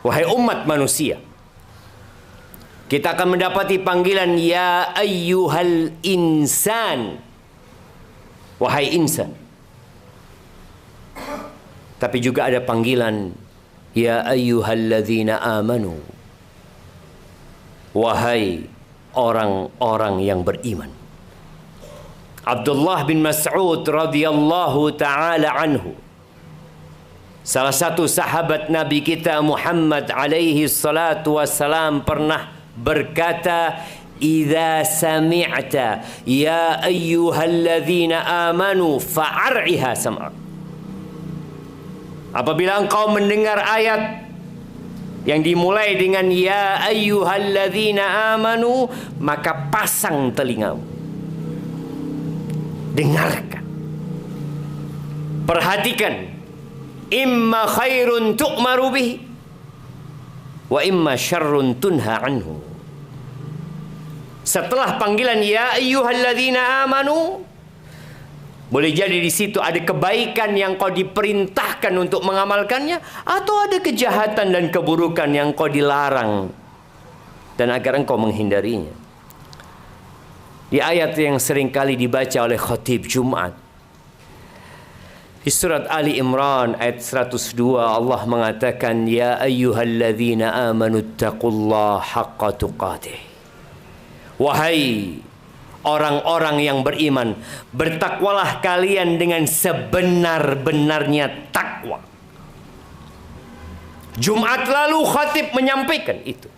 Wahai umat manusia, kita akan mendapati panggilan ya ayyuhal insan, wahai insan. Tapi juga ada panggilan ya ayyuhalladzina amanu, wahai orang-orang yang beriman. Abdullah bin Mas'ud radhiyallahu taala anhu, salah satu sahabat Nabi kita Muhammad alaihi salatu wassalam, pernah berkata, "Idza sami'ta ya ayyuhalladzina amanu fa'ar'iha sam'ak." Apabila engkau mendengar ayat yang dimulai dengan ya ayyuhalladzina amanu, maka pasang telingamu, dengarkan, perhatikan. Imma khairun tu'maru bihi wa imma syarrun tunha anhu. Setelah panggilan ya ayyuhalladzina amanu, boleh jadi di situ ada kebaikan yang kau diperintahkan untuk mengamalkannya, atau ada kejahatan dan keburukan yang kau dilarang dan agar engkau menghindarinya. Di ayat yang seringkali dibaca oleh khatib Jumat, di surat Ali Imran ayat 102, Allah mengatakan, ya ayyuhalladzina amanu taqullaha haqqa tuqatih. Wahai orang-orang yang beriman, bertakwalah kalian dengan sebenar-benarnya takwa. Jumat lalu khatib menyampaikan itu.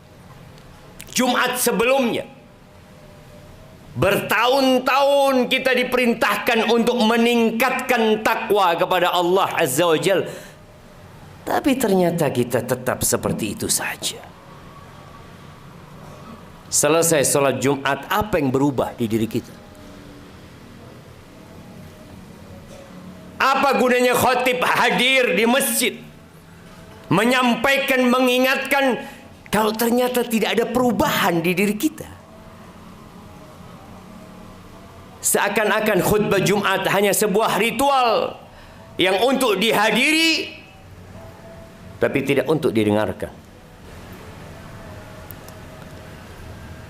Jumat sebelumnya, bertahun-tahun kita diperintahkan untuk meningkatkan takwa kepada Allah Azza wa Jal. Tapi ternyata kita tetap seperti itu saja. Selesai sholat Jumat, apa yang berubah di diri kita? Apa gunanya khatib hadir di masjid, menyampaikan, mengingatkan, kalau ternyata tidak ada perubahan di diri kita? Seakan-akan khutbah Jumat hanya sebuah ritual yang untuk dihadiri, tapi tidak untuk didengarkan.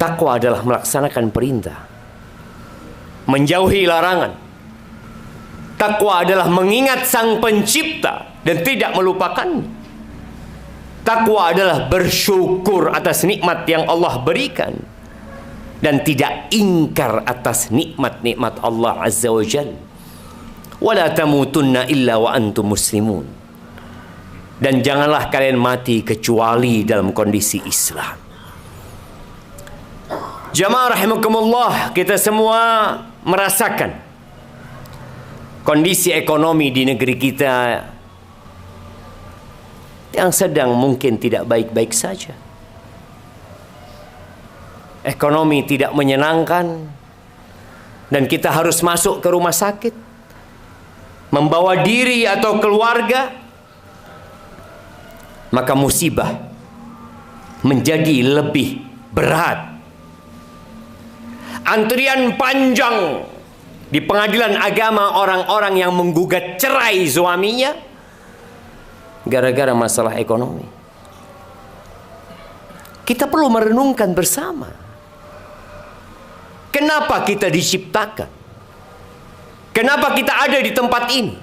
Takwa adalah melaksanakan perintah, menjauhi larangan. Takwa adalah mengingat Sang Pencipta dan tidak melupakannya. Takwa adalah bersyukur atas nikmat yang Allah berikan dan tidak ingkar atas nikmat-nikmat Allah Azza wa Jalla. Wala tamutunna illa wa antum muslimun. Dan janganlah kalian mati kecuali dalam kondisi Islam. Jamaah rahimakumullah, kita semua merasakan kondisi ekonomi di negeri kita yang sedang mungkin tidak baik-baik saja. Ekonomi tidak menyenangkan dan kita harus masuk ke rumah sakit, membawa diri atau keluarga, maka musibah menjadi lebih berat. Antrian panjang di pengadilan agama orang-orang yang menggugat cerai suaminya gara-gara masalah ekonomi. Kita perlu merenungkan bersama, kenapa kita diciptakan? Kenapa kita ada di tempat ini?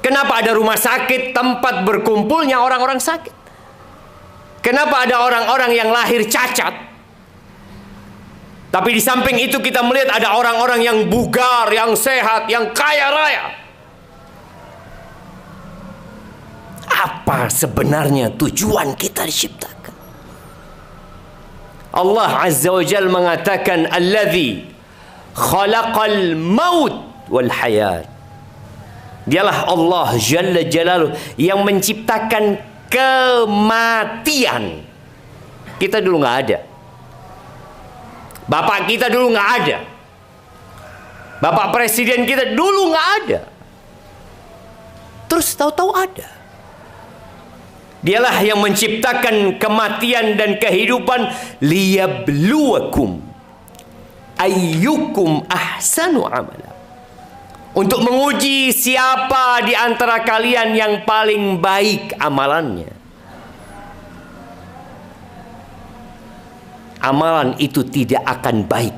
Kenapa ada rumah sakit, tempat berkumpulnya orang-orang sakit? Kenapa ada orang-orang yang lahir cacat? Tapi di samping itu kita melihat ada orang-orang yang bugar, yang sehat, yang kaya raya. Apa sebenarnya tujuan kita diciptakan? Allah Azza wa Jalla mengatakan, Alladzi khalaqal maut wal hayat. Dialah Allah Jalla Jalaluh yang menciptakan kematian. Kita dulu nggak ada. Bapak kita dulu nggak ada. Bapak presiden kita dulu nggak ada. Terus tahu-tahu ada. Dialah yang menciptakan kematian dan kehidupan, liyabluwakum ayyukum ahsanu amala. Untuk menguji siapa di antara kalian yang paling baik amalannya. amalan itu tidak akan baik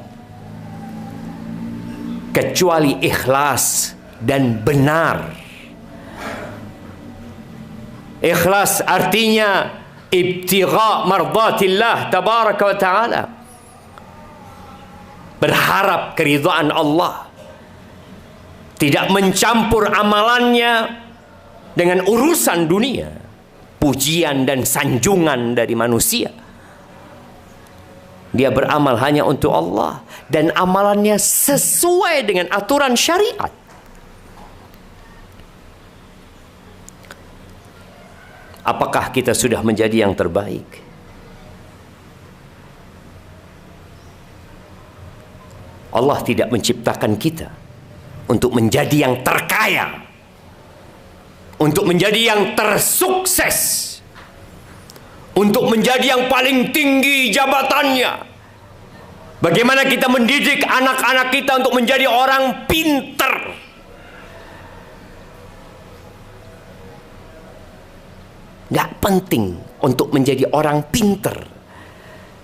kecuali ikhlas dan benar. Ikhlas artinya ibtigha mardatillah tabaraka wa ta'ala, berharap keridhaan Allah, tidak mencampur amalannya dengan urusan dunia, pujian dan sanjungan dari manusia. Dia beramal hanya untuk Allah dan amalannya sesuai dengan aturan syariat. Apakah kita sudah menjadi yang terbaik? Allah tidak menciptakan kita untuk menjadi yang terkaya, untuk menjadi yang tersukses, untuk menjadi yang paling tinggi jabatannya. Bagaimana kita mendidik anak-anak kita untuk menjadi orang pintar? Nggak penting untuk menjadi orang pintar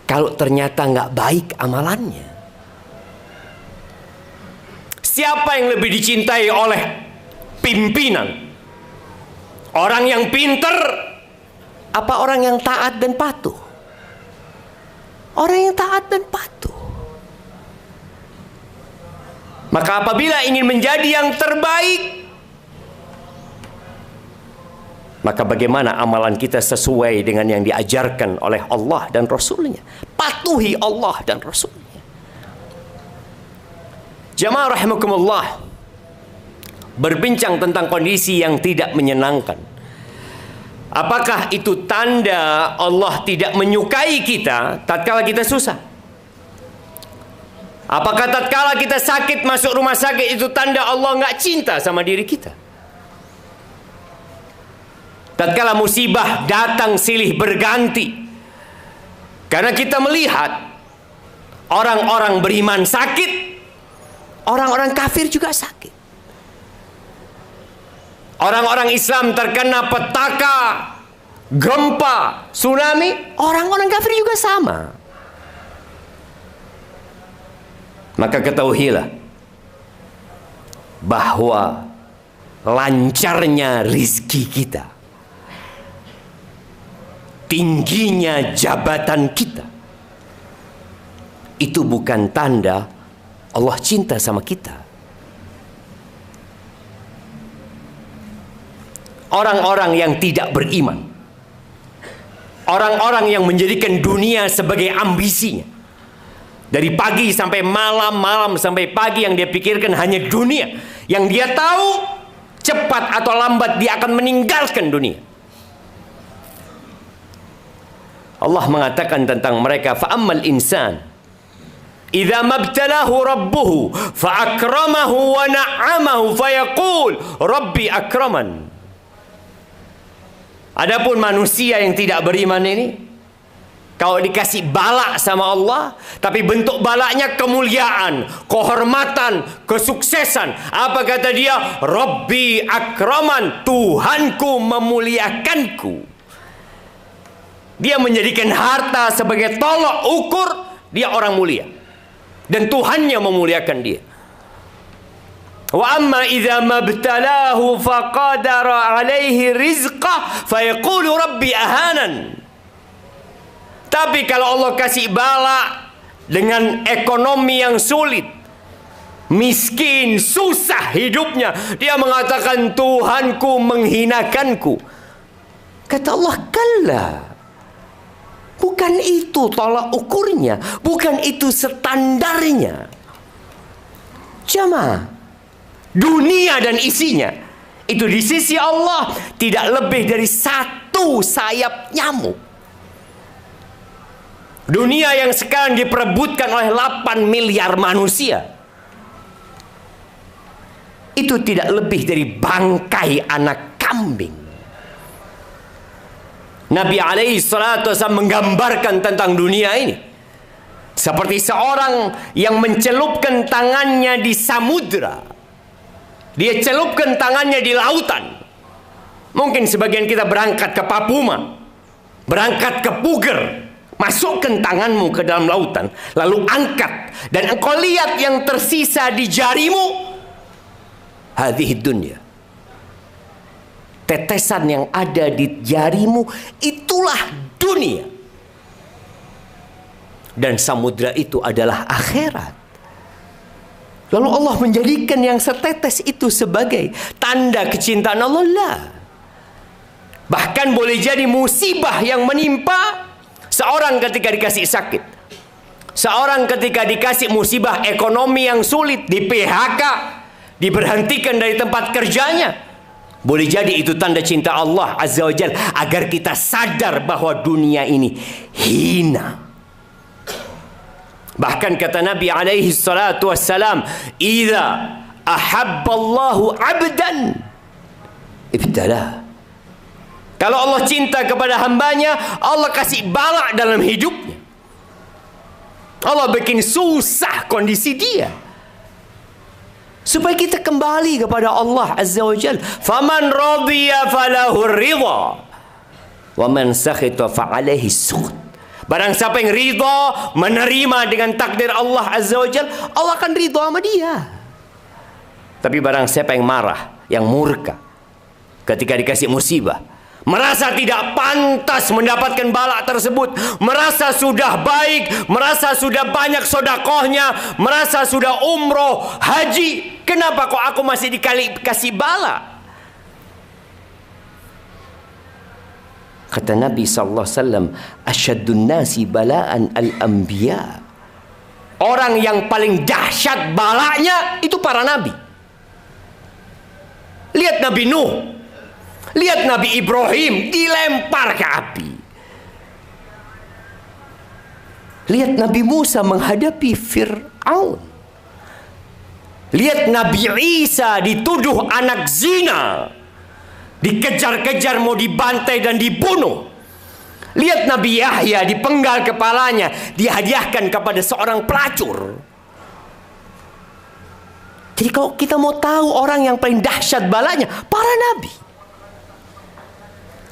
kalau ternyata nggak baik amalannya. Siapa yang lebih dicintai oleh pimpinan? Orang yang pintar apa orang yang taat dan patuh? Orang yang taat dan patuh. Maka apabila ingin menjadi yang terbaik, maka bagaimana amalan kita sesuai dengan yang diajarkan oleh Allah dan Rasulnya? Patuhi Allah dan Rasulnya. Jamaah rahimakumullah, berbincang tentang kondisi yang tidak menyenangkan. Apakah itu tanda Allah tidak menyukai kita tatkala kita susah? Apakah tatkala kita sakit masuk rumah sakit itu tanda Allah nggak cinta sama diri kita? Tatkala musibah datang silih berganti, karena kita melihat orang-orang beriman sakit, orang-orang kafir juga sakit. Orang-orang Islam terkena petaka, gempa, tsunami, orang-orang kafir juga sama. Maka ketahuilah bahwa lancarnya rizki kita, tingginya jabatan kita, itu bukan tanda Allah cinta sama kita. Orang-orang yang tidak beriman, orang-orang yang menjadikan dunia sebagai ambisinya, dari pagi sampai malam, malam sampai pagi yang dia pikirkan hanya dunia, yang dia tahu cepat atau lambat dia akan meninggalkan dunia. Allah mengatakan tentang mereka, fa'ammal insan idza mabtalahu rabbuhu fa'akramahu wa na'amahu fayaqul rabbi akraman. Adapun manusia yang tidak beriman ini, kalau dikasih balak sama Allah, tapi bentuk balaknya kemuliaan, kehormatan, kesuksesan. Apa kata dia? Rabbi akraman, Tuhanku memuliakanku. Dia menjadikan harta sebagai tolok ukur dia orang mulia, dan Tuhannya memuliakan dia. Wa amma idza mabtalahu faqadara alaihi rizqah fayaqulu rabbi ahanan. Tapi kalau Allah kasih bala dengan ekonomi yang sulit, miskin, susah hidupnya, dia mengatakan Tuhanku menghinakanku. Kata Allah, kalla. Bukan itu tolak ukurnya, bukan itu standarnya. Jamaah, dunia dan isinya itu di sisi Allah tidak lebih dari satu sayap nyamuk. Dunia yang sekarang diperebutkan oleh 8 miliar manusia itu tidak lebih dari bangkai anak kambing. Nabi alaihi salatu wasallam menggambarkan tentang dunia ini seperti seorang yang mencelupkan tangannya di samudra. Dia celupkan tangannya di lautan. Mungkin sebagian kita berangkat ke Papuma, berangkat ke Puger, Masukkan tanganmu ke dalam lautan, lalu angkat, dan engkau lihat yang tersisa di jarimu. Hadhihi dunya. Tetesan yang ada di jarimu, itulah dunia. Dan samudra itu adalah akhirat. Lalu Allah menjadikan yang setetes itu sebagai tanda kecintaan Allah lah. Bahkan boleh jadi musibah yang menimpa seorang ketika dikasih sakit, seorang ketika dikasih musibah ekonomi yang sulit, di PHK, diberhentikan dari tempat kerjanya. Boleh jadi itu tanda cinta Allah Azza wa Jalla, agar kita sadar bahwa dunia ini hina. Bahkan kata Nabi alaihi salatu wassalam, "Idza ahabballahu 'abdan ibtalah." Kalau Allah cinta kepada hambanya, Allah kasih bala dalam hidupnya. Allah bikin susah kondisi dia, supaya kita kembali kepada Allah Azza wa Jalla. Faman radiya falahu ridha, wa man sakhita fa alaihi sukhط. Barang siapa yang ridha, menerima dengan takdir Allah Azza wa Jalla, Allah akan ridha sama dia. Tapi barang siapa yang marah, yang murka ketika dikasih musibah, merasa tidak pantas mendapatkan bala tersebut, merasa sudah baik, merasa sudah banyak sodakohnya, merasa sudah umroh, haji, kenapa kok aku masih dikasih bala? Kata Nabi SAW, asyadun nasi bala'an al-anbiya. Orang yang paling dahsyat balanya itu para nabi. Lihat Nabi Nuh, lihat Nabi Ibrahim dilempar ke api. Lihat Nabi Musa menghadapi Fir'aun. Lihat Nabi Isa dituduh anak zina, dikejar-kejar mau dibantai dan dibunuh. Lihat Nabi Yahya dipenggal kepalanya, dihadiahkan kepada seorang pelacur. Jadi kalau kita mau tahu orang yang paling dahsyat balanya, para nabi.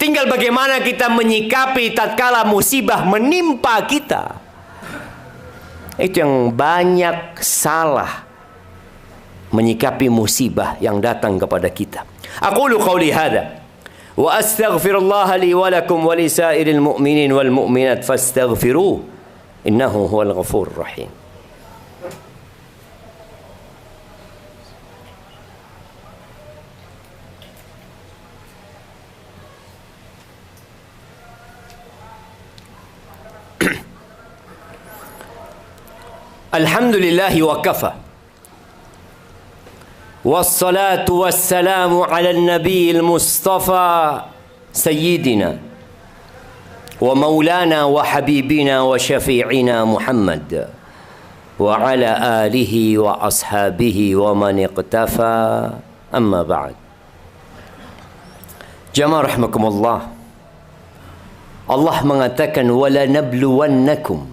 Tinggal bagaimana kita menyikapi tatkala musibah menimpa kita. Itu yang banyak salah menyikapi musibah yang datang kepada kita. Aqulu qawli hadha wa astaghfirullah li wa lakum wa li sa'iril mu'minin wal mu'minat fastaghfiruh innahu huwal ghafurur rahim. Alhamdulillahi wa kafa. Wassalatu wassalamu ala nabiyil mustafa sayyidina wa maulana wa habibina wa syafi'ina Muhammad wa ala alihi wa ashabihi wa man iqtafa, amma ba'd. Jamaah rahimakumullah, Allah mengatakan wala nabluwannakum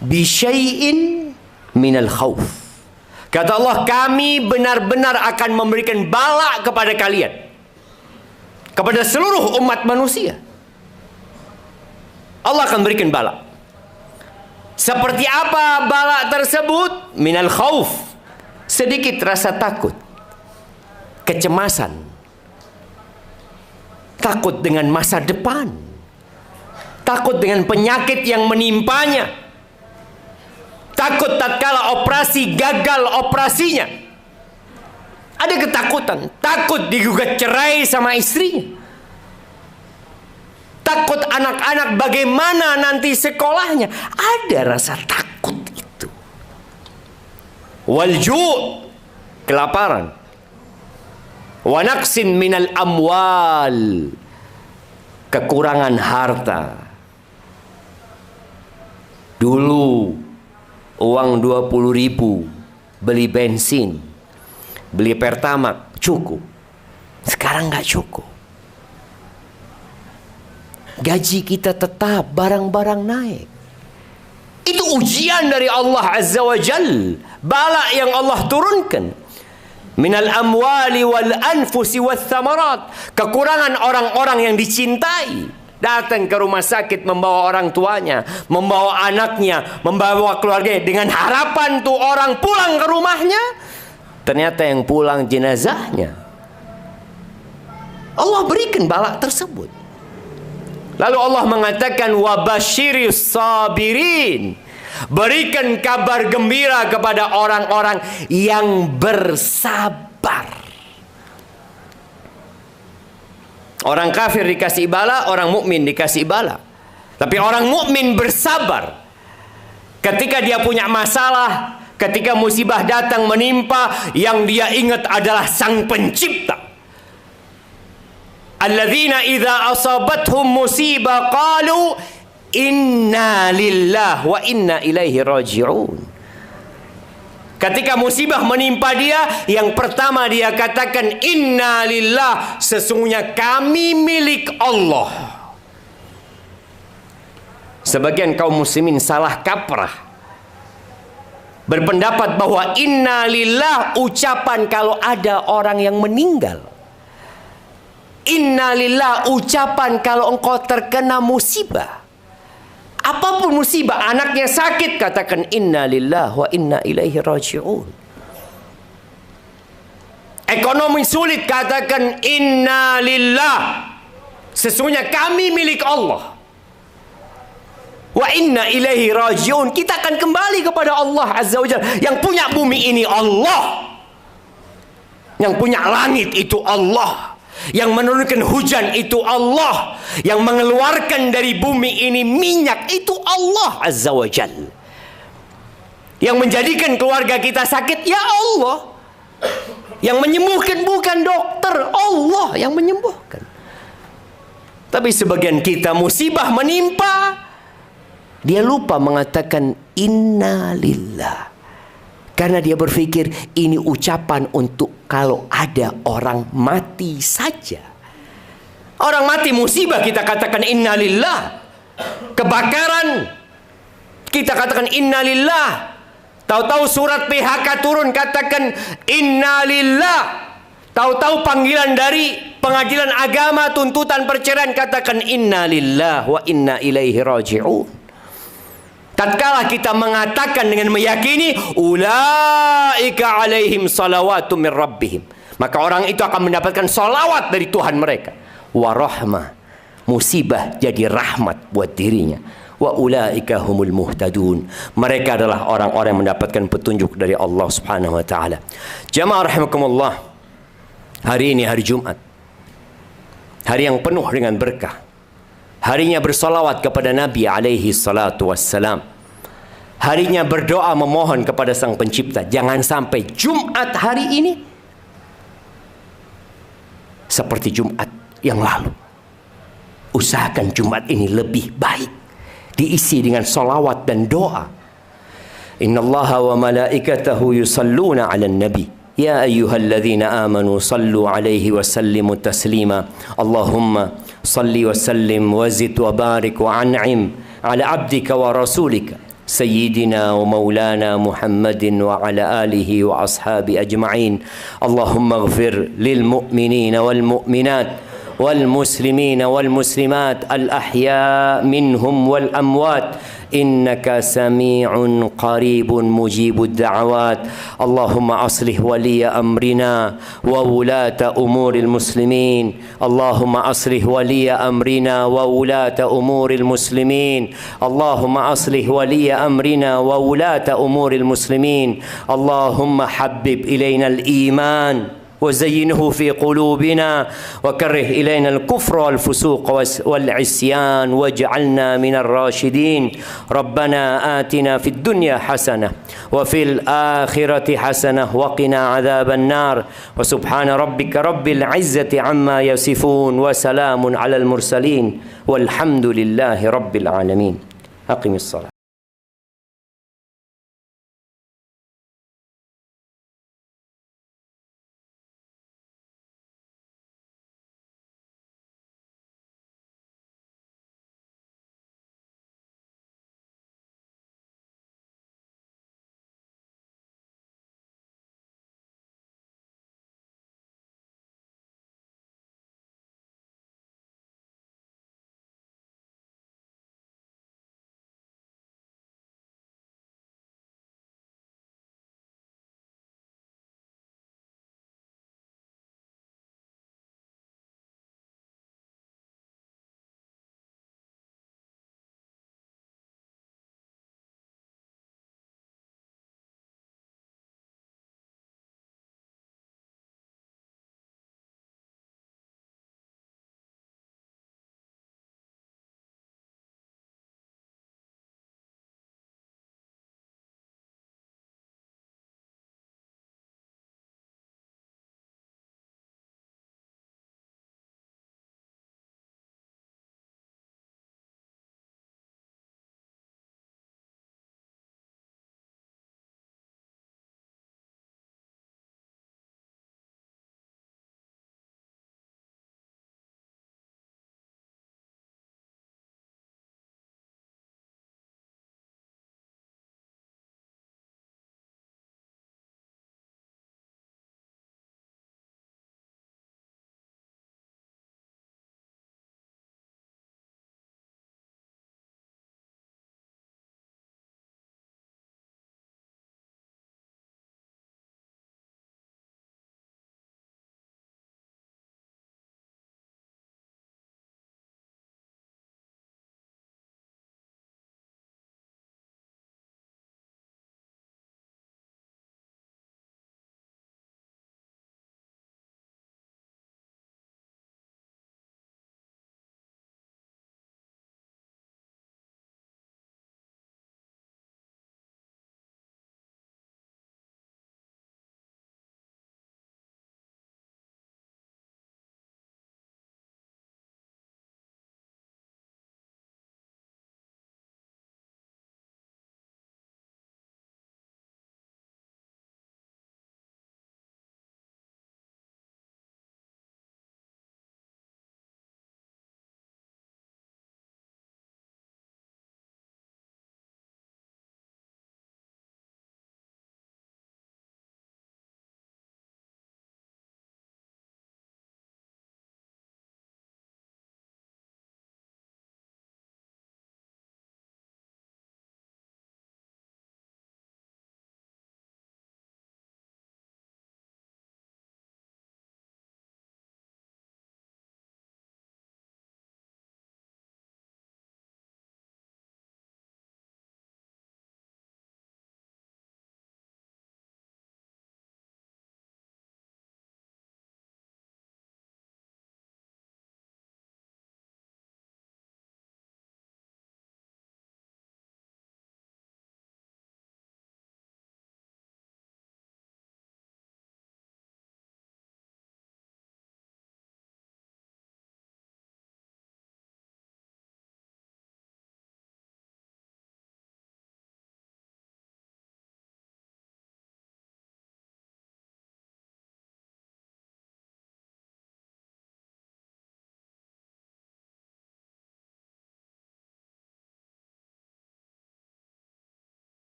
bisyai'in minal khawf. Kata Allah, kami benar-benar akan memberikan bala kepada kalian, kepada seluruh umat manusia. Allah akan berikan bala. Seperti apa bala tersebut? Minal khawf, sedikit rasa takut, kecemasan, takut dengan masa depan, takut dengan penyakit yang menimpanya, takut tatkala operasi gagal operasinya. Ada ketakutan, takut digugat cerai sama istrinya, takut anak-anak bagaimana nanti sekolahnya. Ada rasa takut itu. Walju', kelaparan. Wa naqsin minal amwal, kekurangan harta. Dulu uang 20.000 beli bensin, beli Pertamax cukup. Sekarang nggak cukup. Gaji kita tetap, barang-barang naik. Itu ujian dari Allah Azza wa Jal, bala yang Allah turunkan. Minal amwali wal anfusi wath thamarat, kekurangan orang-orang yang dicintai datang ke rumah sakit membawa orang tuanya, membawa anaknya, membawa keluarganya dengan harapan tuh orang pulang ke rumahnya. Ternyata yang pulang jenazahnya. Allah berikan bala tersebut. Lalu Allah mengatakan wabashirius sabirin. Berikan kabar gembira kepada orang-orang yang bersabar. Orang kafir dikasih bala, orang mukmin dikasih bala. Tapi orang mukmin bersabar. Ketika dia punya masalah, ketika musibah datang menimpa, yang dia ingat adalah Sang Pencipta. Alladzina idza asabathum musibah qalu inna lillahi wa inna ilaihi raji'un. Ketika musibah menimpa dia, yang pertama dia katakan inna lillahi, sesungguhnya kami milik Allah. Sebagian kaum muslimin salah kaprah, berpendapat bahwa inna lillahi ucapan kalau ada orang yang meninggal. Inna lillahi ucapan kalau engkau terkena musibah. Apapun musibah, anaknya sakit, katakan inna lillahi wa inna ilaihi raji'un. Ekonomi sulit, katakan inna lillahi, sesungguhnya kami milik Allah. Wa inna ilaihi raji'un, kita akan kembali kepada Allah Azza wa Jalla. Yang punya bumi ini Allah. Yang punya langit itu Allah. Yang menurunkan hujan itu Allah. Yang mengeluarkan dari bumi ini minyak itu Allah Azza wa Jalla. Yang menjadikan keluarga kita sakit, ya Allah. Yang menyembuhkan bukan dokter, Allah yang menyembuhkan. Tapi sebagian kita musibah menimpa, dia lupa mengatakan inna lillah. Karena dia berpikir ini ucapan untuk kalau ada orang mati saja. Orang mati musibah kita katakan inna lillah. Kebakaran kita katakan inna lillah. Tahu-tahu surat PHK turun katakan inna lillah. Tahu-tahu panggilan dari pengadilan agama tuntutan perceraian katakan inna lillah wa inna ilaihi raji'un. Tatkala kita mengatakan dengan meyakini ulaika alaihim salawatu min rabbihim, maka orang itu akan mendapatkan salawat dari Tuhan mereka. Wa rahmah, musibah jadi rahmat buat dirinya. Wa ulaika humul muhtadun, mereka adalah orang-orang yang mendapatkan petunjuk dari Allah Subhanahu wa taala. Jamaah rahimakumullah, hari ini hari Jumat, hari yang penuh dengan berkah. Harinya bersolawat kepada Nabi alaihi salatu wassalam. Harinya berdoa memohon kepada Sang Pencipta. Jangan sampai Jumat hari ini seperti Jumat yang lalu. Usahakan Jumat ini lebih baik, diisi dengan solawat dan doa. Innallaha wa malaikatahu yusalluna 'alan nabi. Ya ayyuhalladzina amanu sallu 'alaihi wa sallimu taslima. Allahumma salli wa sallim wa zid wa barik wa an'im 'ala 'abdika wa rasulika sayyidina wa maulana Muhammadin wa 'ala alihi wa ashabi ajma'in. Allahumma ighfir lil mu'minina wal mu'minat wal muslimina wal muslimat al ahya minhum wal amwat. إنك سميع قريب مجيب الدعوات. اللهم أصلح ولي أمرنا وولاة أمور المسلمين. اللهم أصلح ولي أمرنا وولاة أمور المسلمين. اللهم أصلح ولي أمرنا وولاة أمور المسلمين. اللهم حبب إلينا الإيمان وزينه في قلوبنا وكره إلينا الكفر والفسوق والعصيان واجعلنا من الراشدين. ربنا آتنا في الدنيا حسنة وفي الآخرة حسنة وقنا عذاب النار. وسبحان ربك رب العزة عما يصفون وسلام على المرسلين والحمد لله رب العالمين. أقم الصلاة.